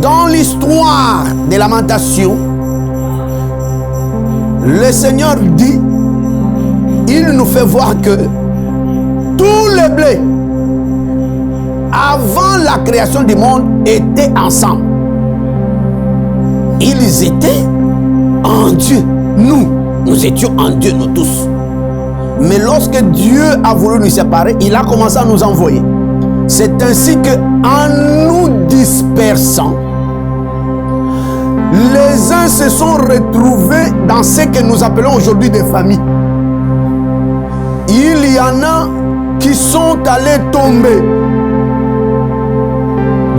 Dans l'histoire des lamentations, le Seigneur dit, il nous fait voir que tous les blés, avant la création du monde, étaient ensemble. Ils étaient en Dieu. Nous étions en Dieu, nous tous. Mais lorsque Dieu a voulu nous séparer, il a commencé à nous envoyer. C'est ainsi que, en nous dispersant, les uns se sont retrouvés dans ce que nous appelons aujourd'hui des familles. Il y en a qui sont allés tomber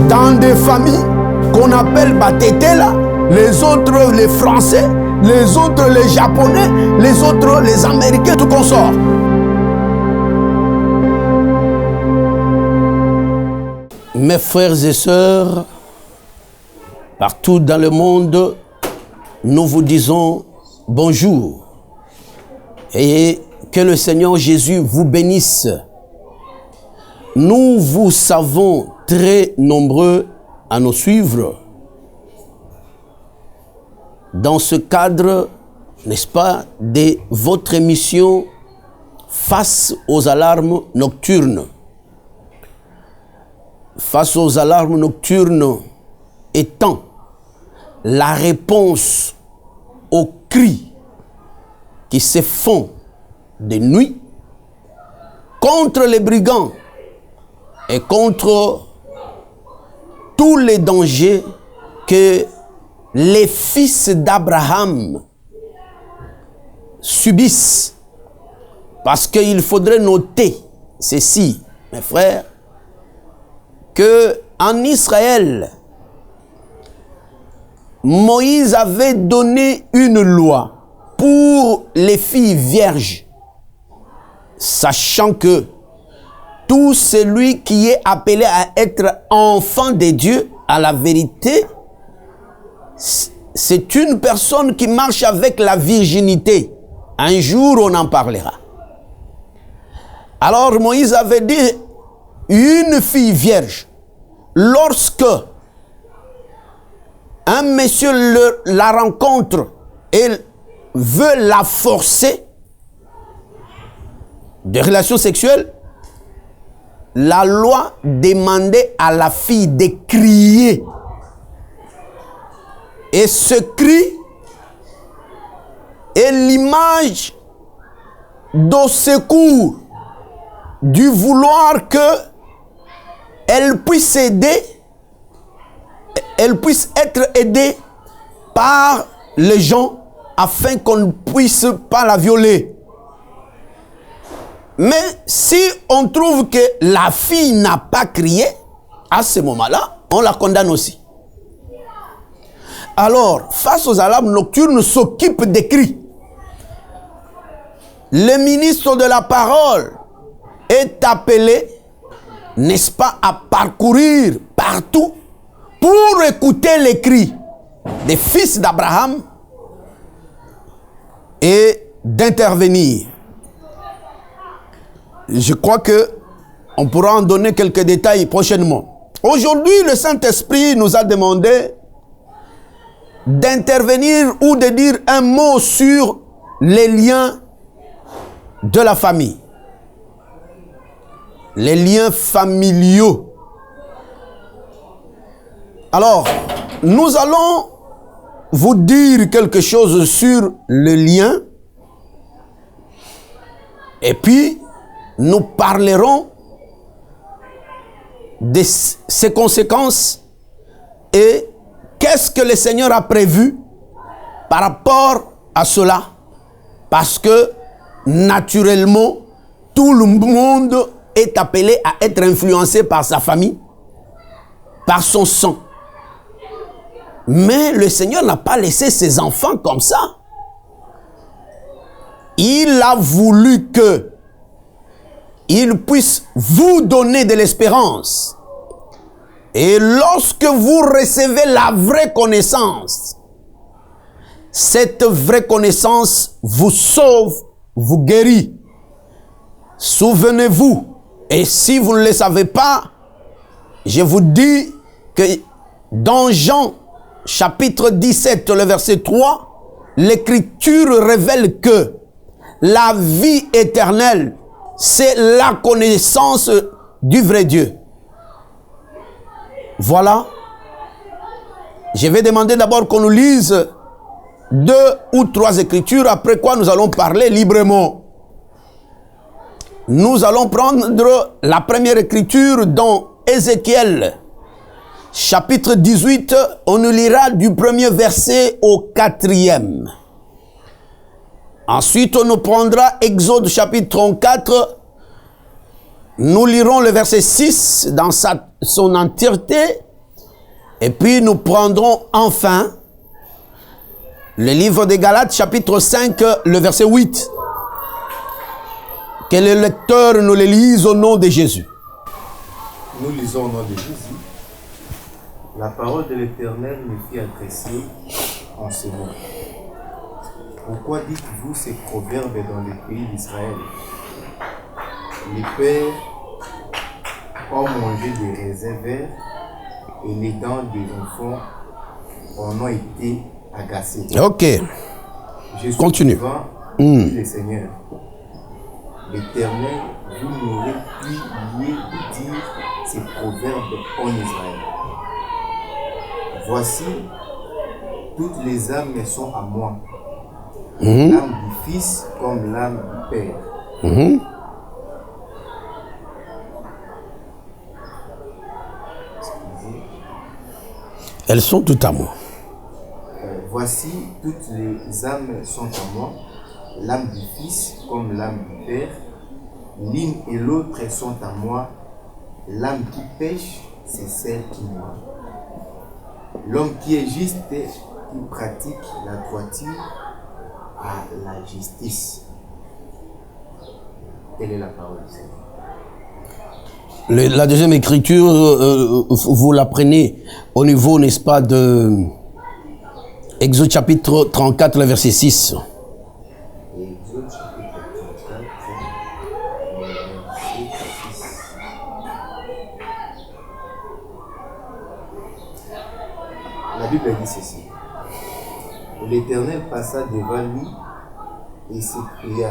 dans des familles qu'on appelle Batetela, les autres les Français, les autres les Japonais, les autres les Américains, tout consort. Mes frères et sœurs, partout dans le monde, nous vous disons bonjour et que le Seigneur Jésus vous bénisse. Nous vous savons très nombreux à nous suivre dans ce cadre, n'est-ce pas, de votre émission Face aux alarmes nocturnes. Face aux alarmes nocturnes étant la réponse aux cris qui se font de nuit contre les brigands et contre tous les dangers que les fils d'Abraham subissent. Parce qu'il faudrait noter ceci, mes frères, que en Israël, Moïse avait donné une loi pour les filles vierges, sachant que tout celui qui est appelé à être enfant de Dieu, à la vérité, c'est une personne qui marche avec la virginité. Un jour, on en parlera. Alors, Moïse avait dit, une fille vierge, lorsque un monsieur la rencontre et veut la forcer de relations sexuelles, la loi demandait à la fille de crier. Et ce cri est l'image de secours, du vouloir que elle puisse aider, elle puisse être aidée par les gens afin qu'on ne puisse pas la violer. Mais si on trouve que la fille n'a pas crié, à ce moment-là, on la condamne aussi. Alors, face aux alarmes nocturnes, s'occupe des cris. Le ministre de la parole est appelé, n'est-ce pas, à parcourir partout pour écouter les cris des fils d'Abraham et d'intervenir. Je crois que on pourra en donner quelques détails prochainement. Aujourd'hui, le Saint-Esprit nous a demandé d'intervenir ou de dire un mot sur les liens de la famille. Les liens familiaux. Alors, nous allons vous dire quelque chose sur le lien. Et puis, nous parlerons de ses conséquences et qu'est-ce que le Seigneur a prévu par rapport à cela. Parce que, naturellement, tout le monde est appelé à être influencé par sa famille, par son sang. Mais le Seigneur n'a pas laissé ses enfants comme ça. Il a voulu que il puisse vous donner de l'espérance. Et lorsque vous recevez la vraie connaissance, cette vraie connaissance vous sauve, vous guérit. Souvenez-vous, et si vous ne le savez pas, je vous dis que Dans Jean, chapitre 17, le verset 3, l'Écriture révèle que la vie éternelle, c'est la connaissance du vrai Dieu. Voilà. Je vais demander d'abord qu'on nous lise 2 ou 3 écritures, après quoi nous allons parler librement. Nous allons prendre la première écriture dans Ézéchiel, chapitre 18, on nous lira du premier verset au 4e. Ensuite, on nous prendra Exode chapitre 34, nous lirons le verset 6 dans son entièreté, et puis nous prendrons enfin le livre des Galates chapitre 5, le verset 8. Que les lecteurs nous les lisent au nom de Jésus. Nous lisons au nom de Jésus. La parole de l'Éternel me fit adresser en ce mot. Pourquoi dites-vous ces proverbes dans le pays d'Israël? Les pères ont mangé des raisins verts et les dents des enfants en ont été agacées. Ok. Continue. Dit le Seigneur. L'Éternel, vous n'aurez plus lieu de dire ces proverbes en Israël. Voici, toutes les âmes sont à moi. L'âme du Fils comme l'âme du Père. Elles sont toutes à moi. Voici, toutes les âmes sont à moi. L'âme du Fils comme l'âme du Père. L'une et l'autre sont à moi. L'âme qui pêche, c'est celle qui meurt. L'homme qui est juste, qui pratique la droiture, a la justice. Telle est la parole du Seigneur. La deuxième écriture, vous la prenez au niveau, n'est-ce pas, de Exode chapitre 34, le verset 6. Exode chapitre 34, le verset 6. La Bible dit ceci. L'Éternel passa devant lui et s'écria.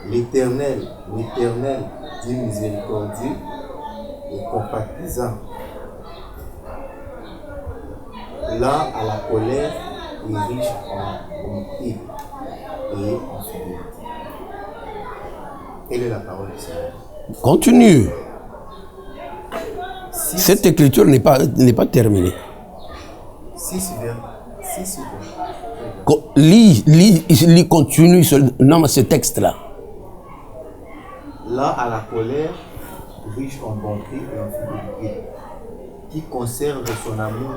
L'Éternel, Dieu miséricordieux et compatissant, lent à la colère et riche en bonté et en fidélité. Quelle est la parole du Seigneur? Continue. Cette écriture n'est pas terminée. 6 vers. Lis, continue ce texte-là. Là à la colère, riche en bonté et en fidélité, qui conserve son amour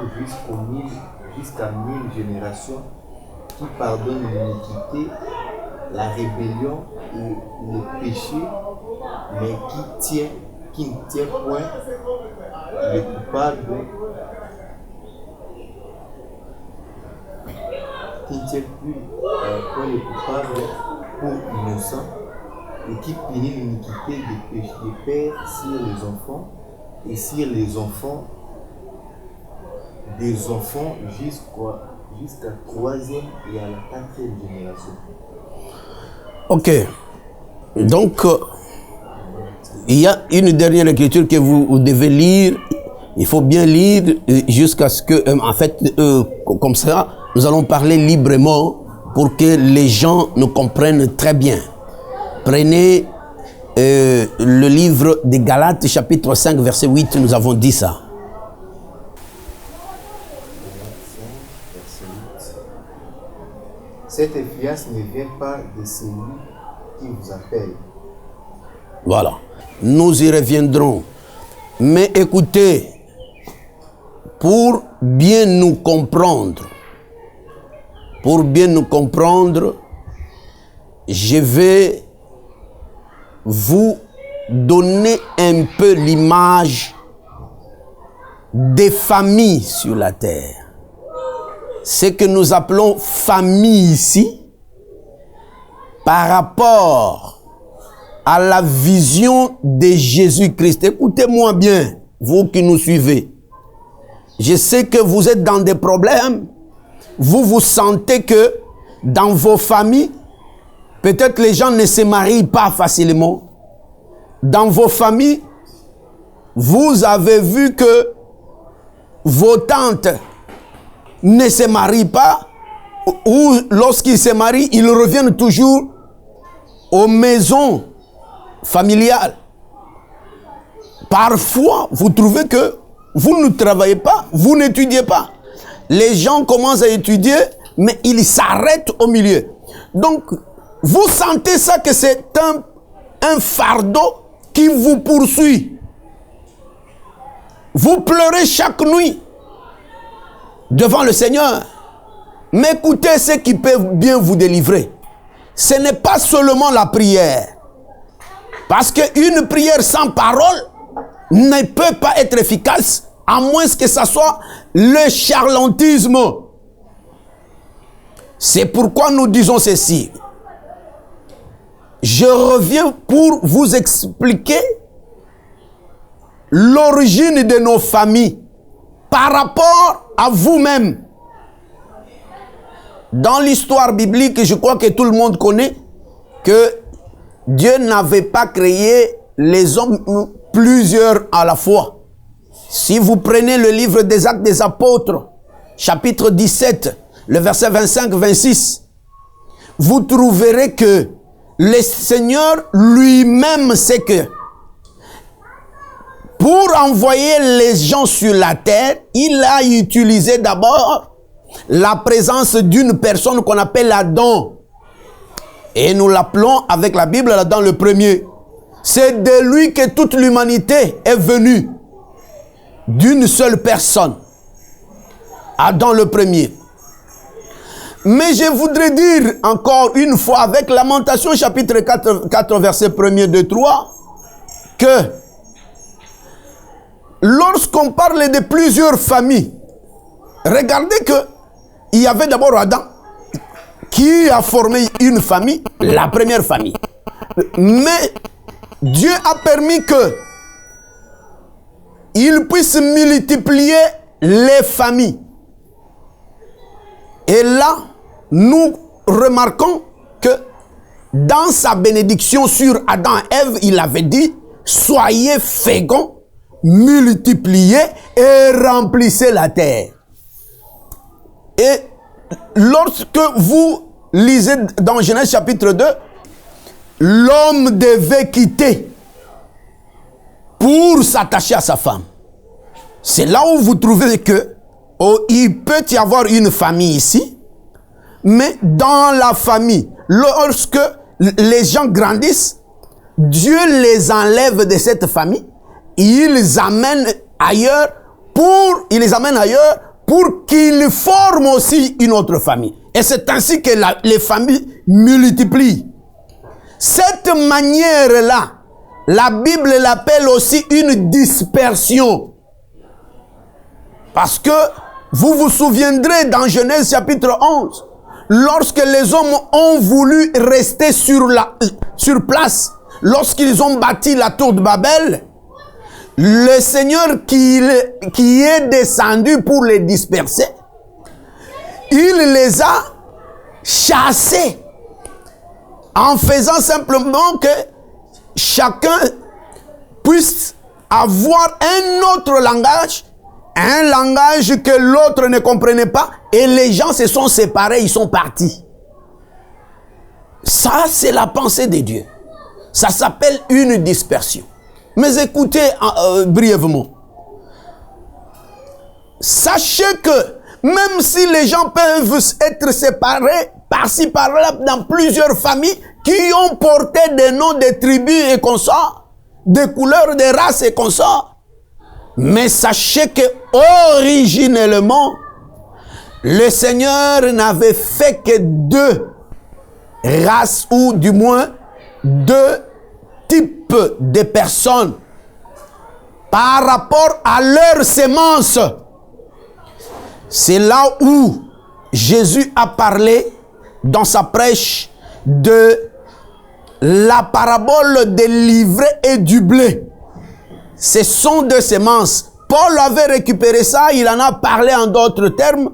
jusqu'à 1000 générations, qui pardonne l'iniquité, la rébellion et le péché, mais qui ne tient point le coupable. Qui ne tient plus point le coupable pour innocent, et qui punit l'iniquité des pères sur les enfants, et sur les enfants des enfants jusqu'à 3e et à la 4e génération. Ok. Donc, il y a une dernière écriture que vous devez lire. Il faut bien lire jusqu'à ce que, en fait, comme ça, nous allons parler librement pour que les gens nous comprennent très bien. Prenez le livre des Galates, chapitre 5, verset 8, nous avons dit ça. Cette effiace ne vient pas de celui qui vous appelle. Voilà. Nous y reviendrons. Mais écoutez, pour bien nous comprendre, je vais vous donner un peu l'image des familles sur la terre. Ce que nous appelons famille ici, par rapport à la vision de Jésus-Christ. Écoutez-moi bien, vous qui nous suivez. Je sais que vous êtes dans des problèmes. Vous vous sentez que dans vos familles, peut-être les gens ne se marient pas facilement. Dans vos familles, vous avez vu que vos tantes ne se marient pas, ou lorsqu'ils se marient, ils reviennent toujours aux maisons familiales. Parfois, vous trouvez que vous ne travaillez pas, vous n'étudiez pas. Les gens commencent à étudier, mais ils s'arrêtent au milieu. Donc, vous sentez ça que c'est un fardeau qui vous poursuit. Vous pleurez chaque nuit devant le Seigneur. Mais écoutez ce qui peut bien vous délivrer. Ce n'est pas seulement la prière. Parce qu'une prière sans parole ne peut pas être efficace, à moins que ce soit le charlatanisme. C'est pourquoi nous disons ceci. Je reviens pour vous expliquer l'origine de nos familles par rapport à vous-même. Dans l'histoire biblique, je crois que tout le monde connaît que Dieu n'avait pas créé les hommes plusieurs à la fois. Si vous prenez le livre des Actes des Apôtres, chapitre 17, le verset 25-26, vous trouverez que le Seigneur lui-même sait que pour envoyer les gens sur la terre, il a utilisé d'abord la présence d'une personne qu'on appelle Adam. Et nous l'appelons avec la Bible Adam le premier. C'est de lui que toute l'humanité est venue. D'une seule personne. Adam le premier. Mais je voudrais dire encore une fois avec Lamentation chapitre 4 verset 1er, 2, 3 que lorsqu'on parle de plusieurs familles, regardez que il y avait d'abord Adam qui a formé une famille, la première famille. Mais Dieu a permis que il puisse multiplier les familles. Et là, nous remarquons que dans sa bénédiction sur Adam et Ève, il avait dit, soyez féconds, multipliez et remplissez la terre. Et lorsque vous lisez dans Genèse chapitre 2, l'homme devait quitter pour s'attacher à sa femme. C'est là où vous trouvez que il peut y avoir une famille ici, mais dans la famille, lorsque les gens grandissent, Dieu les enlève de cette famille, il les amène ailleurs pour qu'ils forment aussi une autre famille. Et c'est ainsi que les familles multiplient. Cette manière-là, la Bible l'appelle aussi une dispersion. Parce que vous vous souviendrez dans Genèse chapitre 11, lorsque les hommes ont voulu rester sur place, lorsqu'ils ont bâti la tour de Babel, le Seigneur qui est descendu pour les disperser, il les a chassés en faisant simplement que chacun puisse avoir un autre langage, un langage que l'autre ne comprenait pas, et les gens se sont séparés, ils sont partis. Ça, c'est la pensée de Dieu. Ça s'appelle une dispersion. Mais écoutez brièvement. Sachez que même si les gens peuvent être séparés par-ci par-là dans plusieurs familles qui ont porté des noms de tribus et consorts, des couleurs, des races et consorts, mais sachez que originellement, le Seigneur n'avait fait que deux races, ou du moins deux types de personnes par rapport à leur sémence. C'est là où Jésus a parlé dans sa prêche de la parabole des livrets et du blé. Ce sont deux semences. Paul avait récupéré ça, il en a parlé en d'autres termes,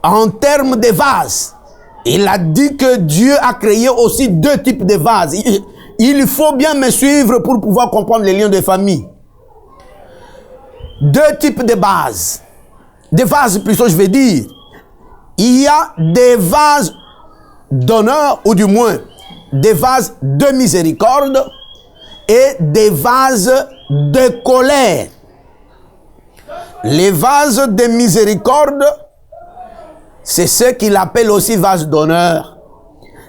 en termes de vases. Il a dit que Dieu a créé aussi deux types de vases. Il faut bien me suivre pour pouvoir comprendre les liens de famille. Deux types de vases. Des vases plutôt, je vais dire. Il y a des vases d'honneur, ou du moins des vases de miséricorde et des vases de colère. Les vases de miséricorde, c'est ce qu'il appelle aussi vases d'honneur.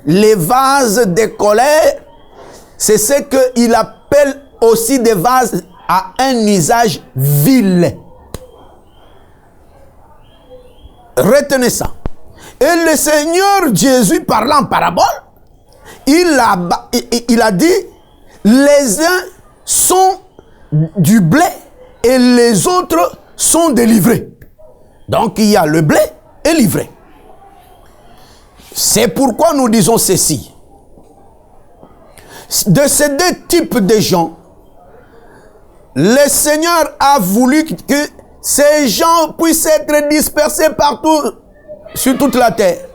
Les vases de colère, c'est ce qu'il appelle aussi des vases à un usage vil. Retenez ça. Et le Seigneur Jésus, parlant en parabole, il a dit, les uns sont du blé et les autres sont délivrés. Donc il y a le blé et livré. C'est pourquoi nous disons ceci. De ces deux types de gens, le Seigneur a voulu que ces gens puissent être dispersés partout sur toute la terre.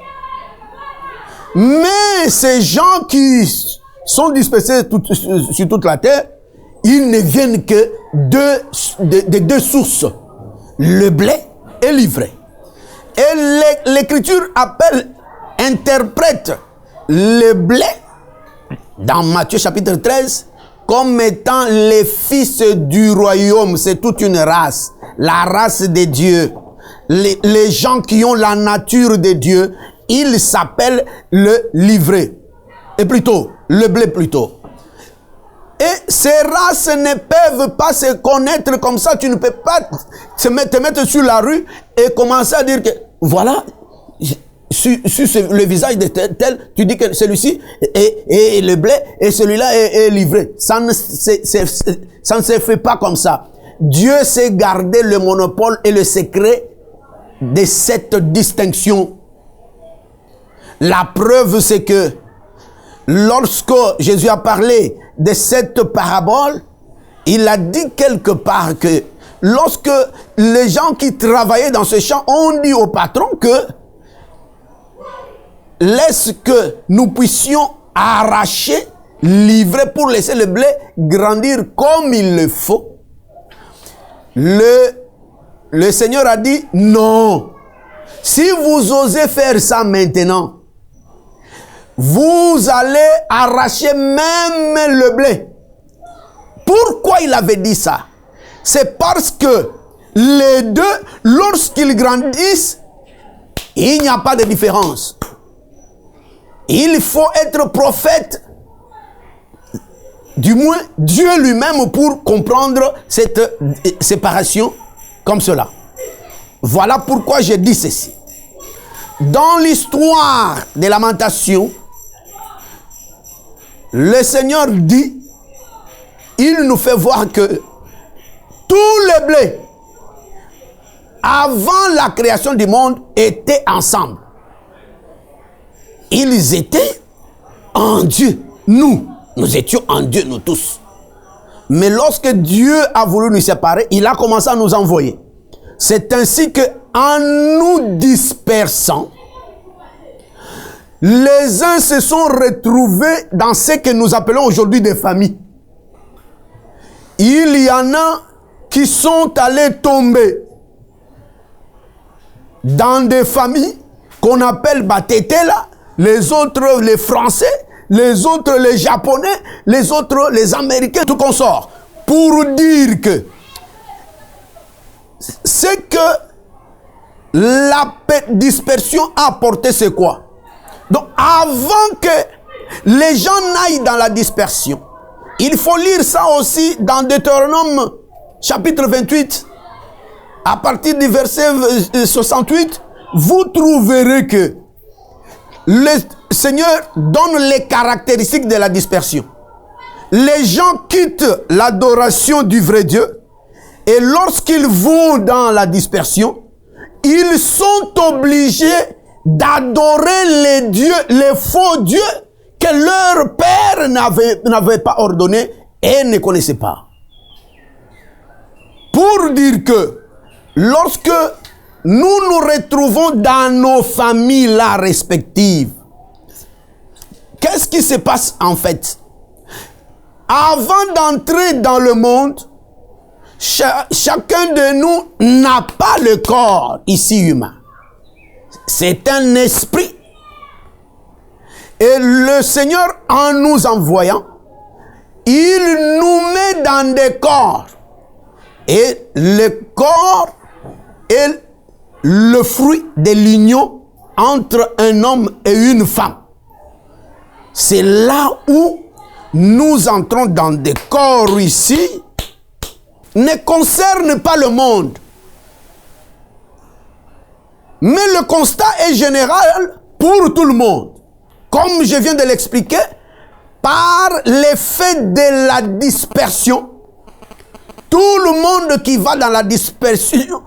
Mais ces gens qui sont dispersés sur toute la terre, ils ne viennent que de deux sources, le blé et l'ivraie. Et l'Écriture interprète le blé, dans Matthieu chapitre 13, comme étant les fils du royaume. C'est toute une race, la race de Dieu. Les gens qui ont la nature de Dieu, ils s'appellent le livré. Et plutôt, le blé plutôt. Et ces races ne peuvent pas se connaître comme ça. Tu ne peux pas te mettre sur la rue et commencer à dire que, voilà, sur le visage de tel, tu dis que celui-ci est le blé et celui-là est livré. Ça ne se fait pas comme ça. Dieu sait garder le monopole et le secret de cette distinction. La preuve, c'est que lorsque Jésus a parlé de cette parabole, il a dit quelque part que lorsque les gens qui travaillaient dans ce champ ont dit au patron que laisse que nous puissions arracher, livrer pour laisser le blé grandir comme il le faut. Le Seigneur a dit non. Si vous osez faire ça maintenant, vous allez arracher même le blé. Pourquoi il avait dit ça? C'est parce que les deux, lorsqu'ils grandissent, il n'y a pas de différence. Il faut être prophète, du moins Dieu lui-même, pour comprendre cette séparation comme cela. Voilà pourquoi je dis ceci. Dans l'histoire des lamentations, le Seigneur dit, il nous fait voir que tout le blé, avant la création du monde, étaient ensemble. Ils étaient en Dieu. Nous étions en Dieu, nous tous. Mais lorsque Dieu a voulu nous séparer, il a commencé à nous envoyer. C'est ainsi que, en nous dispersant, les uns se sont retrouvés dans ce que nous appelons aujourd'hui des familles. Il y en a qui sont allés tomber dans des familles qu'on appelle Batetela, les autres les Français, les autres les Japonais, les autres les Américains, tout consort. Pour dire que ce que la dispersion a apporté, c'est quoi? Donc, avant que les gens n'aillent dans la dispersion, il faut lire ça aussi dans Deutéronome chapitre 28. À partir du verset 68, vous trouverez que le Seigneur donne les caractéristiques de la dispersion. Les gens quittent l'adoration du vrai Dieu et lorsqu'ils vont dans la dispersion, ils sont obligés d'adorer les dieux, les faux dieux que leur père n'avait pas ordonné et ne connaissait pas. Pour dire que lorsque nous nous retrouvons dans nos familles là respectives, qu'est-ce qui se passe en fait? Avant d'entrer dans le monde, chacun de nous n'a pas le corps ici humain. C'est un esprit. Et le Seigneur, en nous envoyant, il nous met dans des corps. Et le corps est le fruit de l'union entre un homme et une femme. C'est là où nous entrons dans des corps ici, ne concerne pas le monde. Mais le constat est général pour tout le monde. Comme je viens de l'expliquer, par l'effet de la dispersion, tout le monde qui va dans la dispersion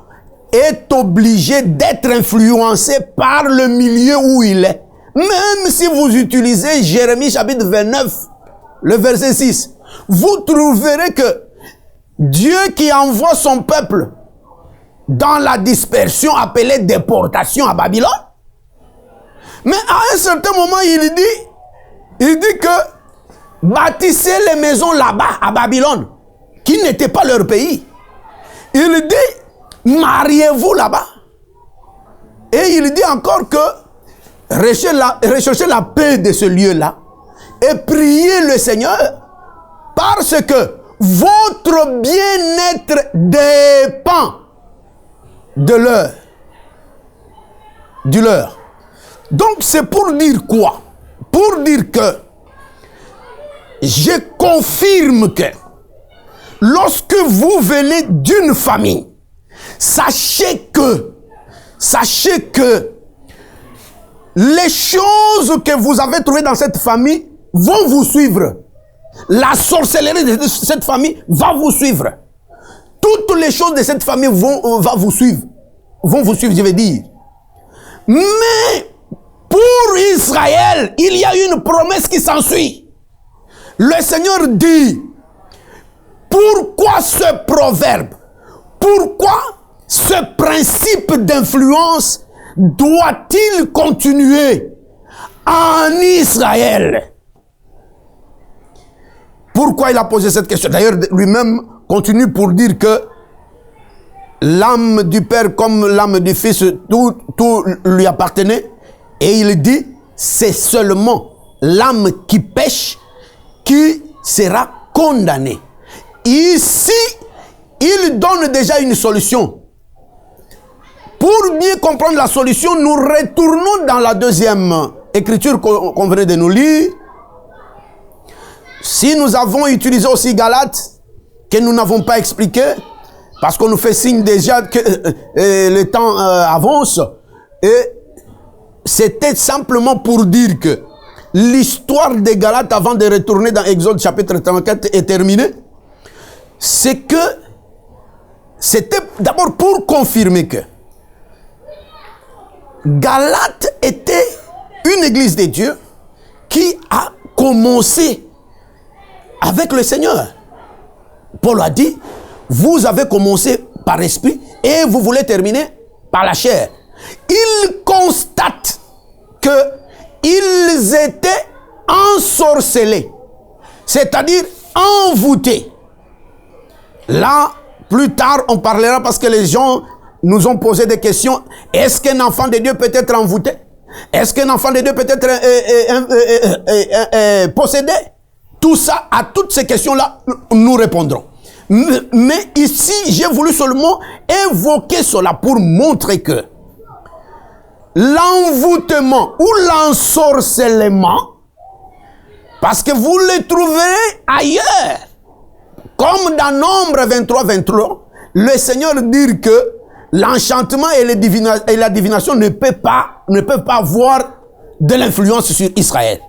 est obligé d'être influencé par le milieu où il est. Même si vous utilisez Jérémie chapitre 29, le verset 6, vous trouverez que Dieu qui envoie son peuple dans la dispersion appelée déportation à Babylone, mais à un certain moment il dit que bâtissez les maisons là-bas à Babylone, qui n'était pas leur pays. Il dit mariez-vous là-bas. Et il dit encore que recherchez la paix de ce lieu-là et priez le Seigneur, parce que votre bien-être dépend de leur. Donc c'est pour dire quoi? Pour dire que je confirme que lorsque vous venez d'une famille, sachez que les choses que vous avez trouvées dans cette famille vont vous suivre. La sorcellerie de cette famille va vous suivre. Toutes les choses de cette famille vont vous suivre, je veux dire. Mais pour Israël, il y a une promesse qui s'ensuit. Le Seigneur dit, pourquoi ce proverbe? Pourquoi ce principe d'influence doit-il continuer en Israël? Pourquoi il a posé cette question? D'ailleurs, lui-même continue pour dire que l'âme du Père comme l'âme du Fils, tout lui appartenait. Et il dit, c'est seulement l'âme qui pêche qui sera condamnée. Ici, il donne déjà une solution. Pour mieux comprendre la solution, nous retournons dans la deuxième écriture qu'on venait de nous lire. Si nous avons utilisé aussi Galates, que nous n'avons pas expliqué, parce qu'on nous fait signe déjà que le temps avance, et c'était simplement pour dire que l'histoire des Galates, avant de retourner dans Exode chapitre 34, est terminée. C'est que c'était d'abord pour confirmer que Galates était une église de Dieu qui a commencé avec le Seigneur. Paul a dit, vous avez commencé par l'esprit et vous voulez terminer par la chair. Il constate que ils étaient ensorcelés, c'est-à-dire envoûtés. Là, plus tard, on parlera parce que les gens nous ont posé des questions. Est-ce qu'un enfant de Dieu peut être envoûté? Est-ce qu'un enfant de Dieu peut être possédé? Tout ça, à toutes ces questions-là, nous répondrons. Mais ici, j'ai voulu seulement évoquer cela pour montrer que l'envoûtement ou l'ensorcellement, parce que vous le trouverez ailleurs, comme dans Nombre 23, le Seigneur dit que l'enchantement et la divination ne peuvent pas avoir de l'influence sur Israël.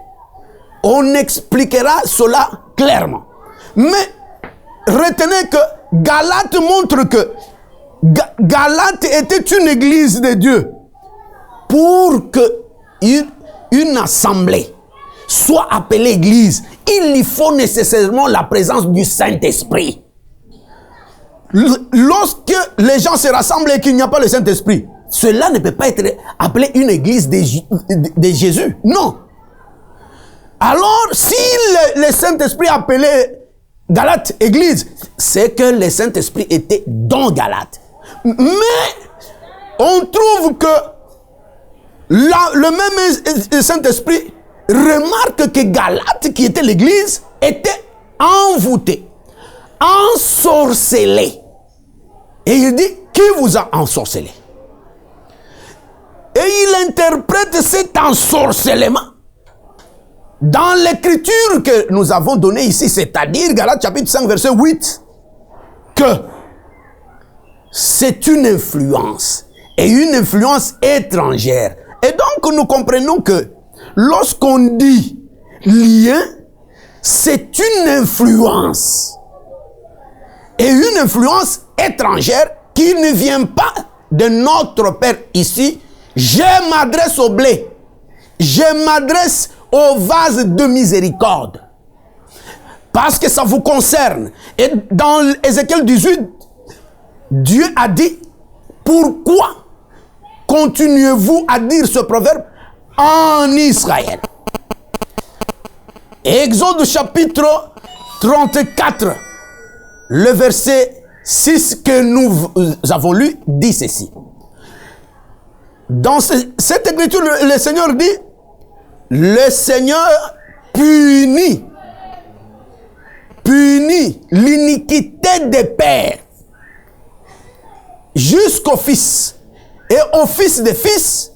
On expliquera cela clairement. Mais retenez que Galates montre que Galates était une église de Dieu. Pour que une assemblée soit appelée église, il y faut nécessairement la présence du Saint-Esprit. lorsque les gens se rassemblent et qu'il n'y a pas le Saint-Esprit, cela ne peut pas être appelé une église de Jésus. Non. Alors, si le Saint-Esprit appelait Galate église, c'est que le Saint-Esprit était dans Galate. Mais on trouve que le même Saint-Esprit remarque que Galate, qui était l'église, était envoûtée, ensorcelée. Et il dit, qui vous a ensorcelé? Et il interprète cet ensorcellement dans l'écriture que nous avons donnée ici, c'est-à-dire Galates chapitre 5 verset 8, que c'est une influence, et une influence étrangère. Et donc nous comprenons que lorsqu'on dit lien, c'est une influence, et une influence étrangère qui ne vient pas de notre Père ici. Je m'adresse au blé, je m'adresse au vase de miséricorde, parce que ça vous concerne. Et dans Ézéchiel 18, Dieu a dit, pourquoi continuez-vous à dire ce proverbe en Israël? Exode chapitre 34, le verset 6 que nous avons lu, dit ceci. Dans cette écriture, le Seigneur dit, le Seigneur punit l'iniquité des pères jusqu'au fils et au fils des fils,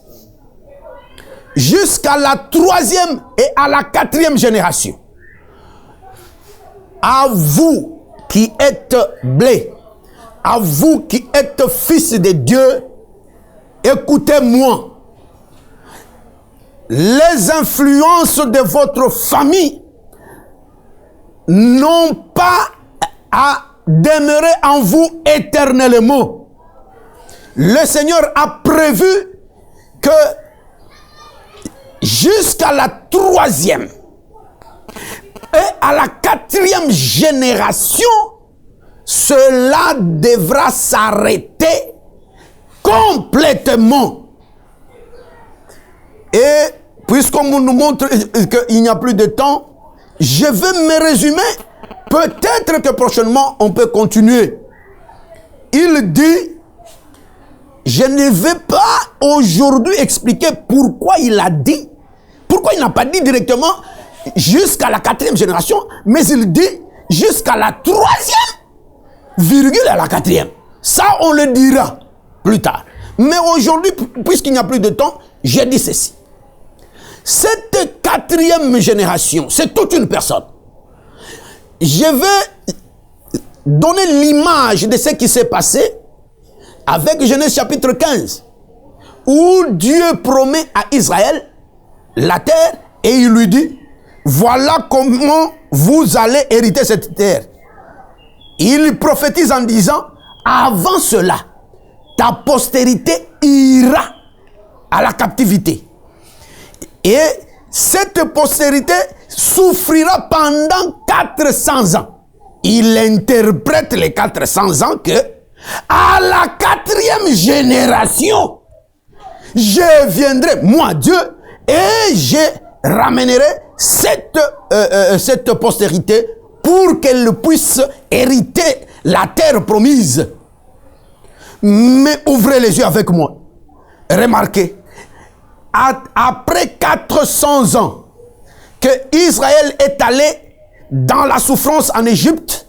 jusqu'à la 3e et à la 4e génération. À vous qui êtes blés, à vous qui êtes fils de Dieu, écoutez-moi. Les influences de votre famille n'ont pas à demeurer en vous éternellement. Le Seigneur a prévu que jusqu'à la 3e et à la 4e génération, cela devra s'arrêter complètement. Et puisqu'on nous montre qu'il n'y a plus de temps, je vais me résumer. Peut-être que prochainement, on peut continuer. Il dit, je ne vais pas aujourd'hui expliquer pourquoi il a dit, pourquoi il n'a pas dit directement jusqu'à la 4e génération, mais il dit jusqu'à la 3e, virgule à la 4e. Ça, on le dira plus tard. Mais aujourd'hui, puisqu'il n'y a plus de temps, j'ai dit ceci. Cette 4e génération, c'est toute une personne. Je vais donner l'image de ce qui s'est passé avec Genèse chapitre 15, où Dieu promet à Israël la terre et il lui dit, voilà comment vous allez hériter cette terre. Il prophétise en disant, avant cela, ta postérité ira à la captivité. Et cette postérité souffrira pendant 400 ans. Il interprète les 400 ans que à la 4e génération, je viendrai, moi Dieu, et je ramènerai cette postérité pour qu'elle puisse hériter la terre promise. Mais ouvrez les yeux avec moi. Remarquez. Après 400 ans que Israël est allé dans la souffrance en Égypte,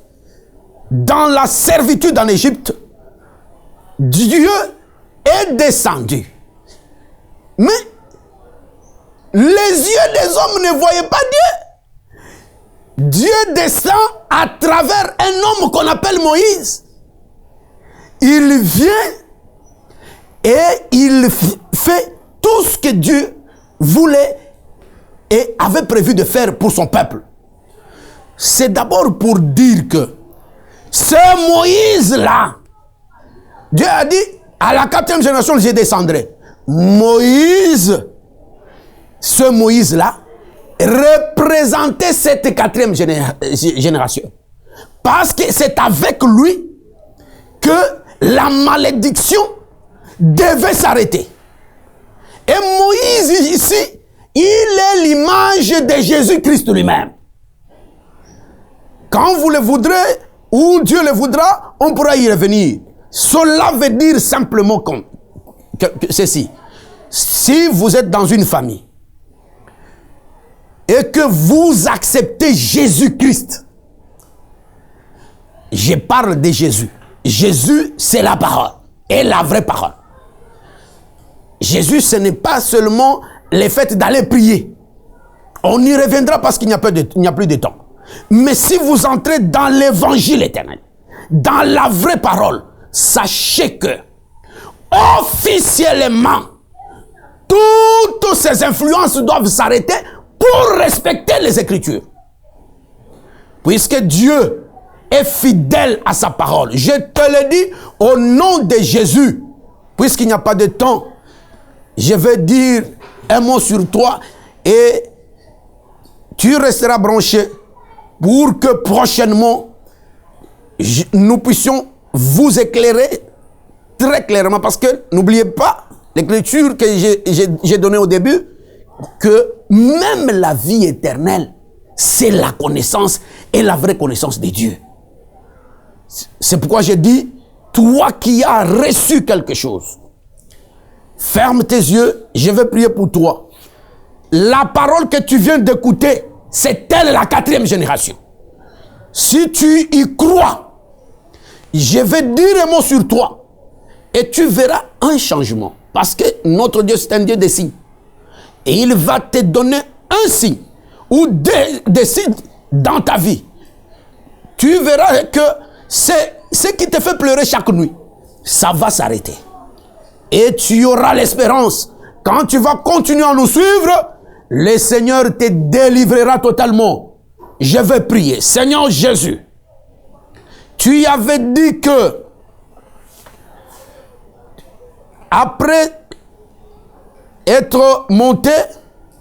dans la servitude en Égypte, Dieu est descendu. Mais les yeux des hommes ne voyaient pas Dieu. Dieu descend à travers un homme qu'on appelle Moïse. Il vient et il fait tout ce que Dieu voulait et avait prévu de faire pour son peuple. C'est d'abord pour dire que ce Moïse-là, Dieu a dit, à la 4e génération, je descendrai. Moïse, ce Moïse-là, représentait cette 4e génération. Parce que c'est avec lui que la malédiction devait s'arrêter. Et Moïse ici, il est l'image de Jésus-Christ lui-même. Quand vous le voudrez, ou Dieu le voudra, on pourra y revenir. Cela veut dire simplement que ceci. Si vous êtes dans une famille et que vous acceptez Jésus-Christ, je parle de Jésus. Jésus, c'est la parole et la vraie parole. Jésus, ce n'est pas seulement le fait d'aller prier. On y reviendra parce qu'il n'y a plus de temps. Mais si vous entrez dans l'évangile éternel, dans la vraie parole, sachez que officiellement, toutes ces influences doivent s'arrêter pour respecter les Écritures. Puisque Dieu est fidèle à sa parole. Je te le dis au nom de Jésus. Puisqu'il n'y a pas de temps, je vais dire un mot sur toi et tu resteras branché pour que prochainement nous puissions vous éclairer très clairement. Parce que n'oubliez pas l'écriture que j'ai donnée au début, que même la vie éternelle, c'est la connaissance et la vraie connaissance de Dieu. C'est pourquoi je dis, toi qui as reçu quelque chose, ferme tes yeux, je vais prier pour toi. La parole que tu viens d'écouter, c'est elle la 4e génération. Si tu y crois, je vais dire un mot sur toi et tu verras un changement. Parce que notre Dieu, c'est un Dieu de signes. Et il va te donner un signe ou des signes dans ta vie. Tu verras que c'est ce qui te fait pleurer chaque nuit. Ça va s'arrêter. Et tu auras l'espérance. Quand tu vas continuer à nous suivre, le Seigneur te délivrera totalement. Je vais prier. Seigneur Jésus, tu avais dit que après être monté,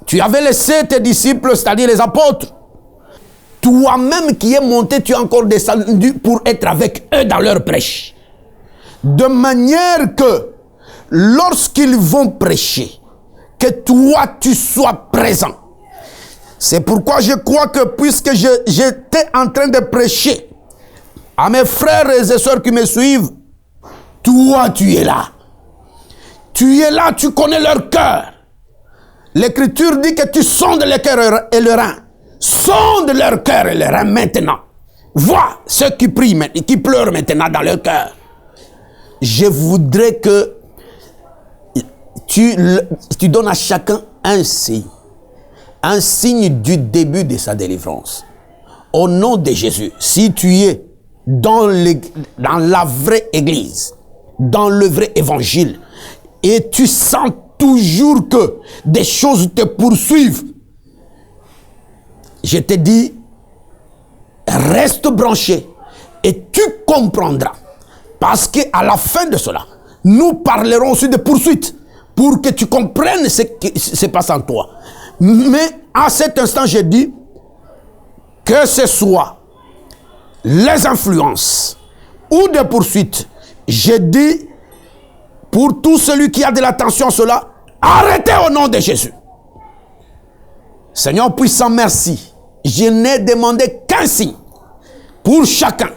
tu avais laissé tes disciples, c'est-à-dire les apôtres. Toi-même qui es monté, tu es encore descendu pour être avec eux dans leur prêche. De manière que lorsqu'ils vont prêcher, que toi tu sois présent. C'est pourquoi je crois que puisque j'étais en train de prêcher à mes frères et sœurs qui me suivent, toi tu es là. Tu es là, tu connais leur cœur. L'Écriture dit que tu sondes le cœur et le rein. Sonde leur cœur et le rein maintenant. Vois ceux qui prient, qui pleurent maintenant dans leur cœur. Je voudrais que tu donnes à chacun un signe. Un signe du début de sa délivrance. Au nom de Jésus, si tu es dans la vraie église, dans le vrai évangile, et tu sens toujours que des choses te poursuivent, je te dis, reste branché et tu comprendras. Parce qu'à la fin de cela, nous parlerons aussi de poursuite pour que tu comprennes ce qui se passe en toi. Mais à cet instant, je dis que ce soit les influences ou des poursuites, je dis pour tout celui qui a de l'attention à cela, arrêtez au nom de Jésus. Seigneur puissant, merci. Je n'ai demandé qu'un signe pour chacun.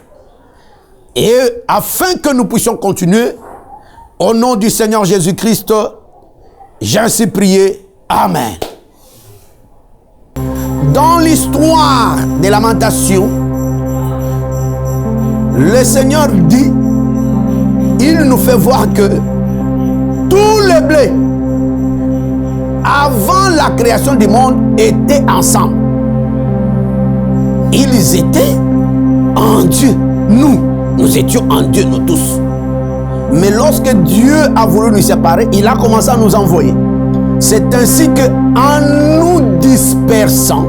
Et afin que nous puissions continuer, au nom du Seigneur Jésus-Christ, j'ai ainsi prié. Amen. Dans l'histoire des lamentations, le Seigneur dit, il nous fait voir que tous les blés, avant la création du monde, étaient ensemble. Ils étaient en Dieu. Nous étions en Dieu, nous tous. Mais lorsque Dieu a voulu nous séparer, il a commencé à nous envoyer. C'est ainsi que, en nous dispersant,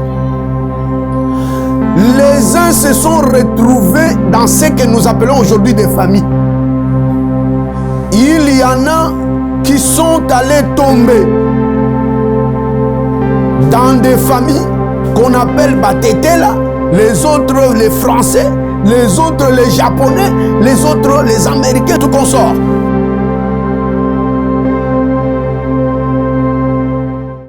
les uns se sont retrouvés dans ce que nous appelons aujourd'hui des familles. Il y en a qui sont allés tomber dans des familles qu'on appelle Batétela, les autres les Français, les autres, les Japonais, les autres, les Américains, tout consort.